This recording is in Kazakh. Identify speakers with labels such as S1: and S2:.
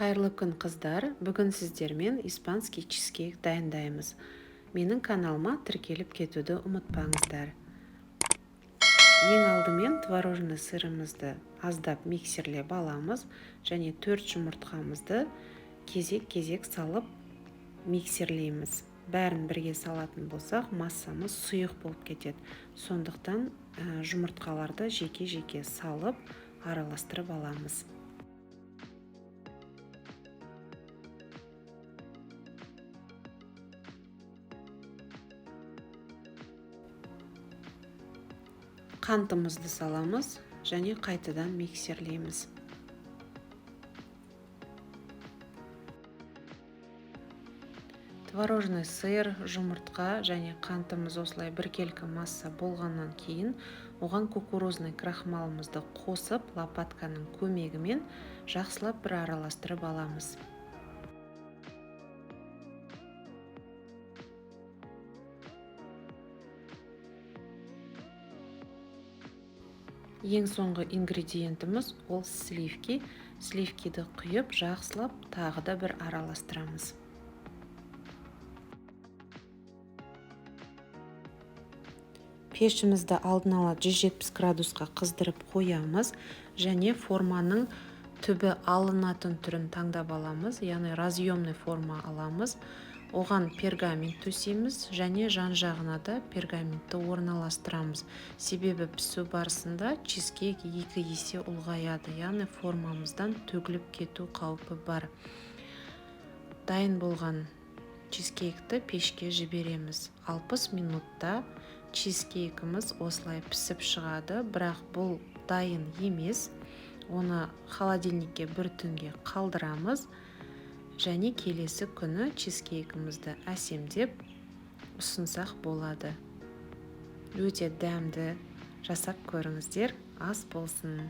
S1: Қайырлы күн қыздар, бүгін сіздермен испанский чизкейк дайындаймыз. Менің каналыма тіркеліп кетуді ұмытпаңыздар. Ең алдымен творожный сырымызды аздап миксерлеп аламыз және 4 жұмыртқамызды кезек-кезек салып миксерлейміз. Бәрін бірге салатын болсақ, массамыз сұйық болып кетеді. Сондықтан жұмыртқаларды жеке-жеке салып араластырып аламыз. Қантымызды саламыз және қайтадан миксерлейміз. Творожный сыр, жұмыртқа және қантымыз осылай біркелкі масса болғаннан кейін, оған кукурузный крахмалымызды қосып, лопатканың көмегімен жақсылап бір араластырып аламыз. Ең соңғы ингредиентіміз ол сливки. Сливкиді құйып, жақсылап тағы да бір араластырамыз. Пешімізді алдын ала 170 градусқа қыздырып қоямыз және форманың түбі алынатын түрін таңдап аламыз, яғни разъемный форма аламыз. Оған пергамент төсейміз және жан жағына да пергаментті орналастырамыз. Себебі пісу барысында чизкейк 2 есе ұлғаяды, яғни формамыздан төгіліп кету қаупі бар. Дайын болған чизкейкті пешке жібереміз. 60 минутта чизкейкіміз осылай пісіп шығады, бірақ бұл дайын емес. Оны холодильникке бір түнге қалдырамыз және келесі күні чизкейкімізді әсемдеп ұсынсақ болады. Өте дәмді, жасап көріңіздер, ас болсын.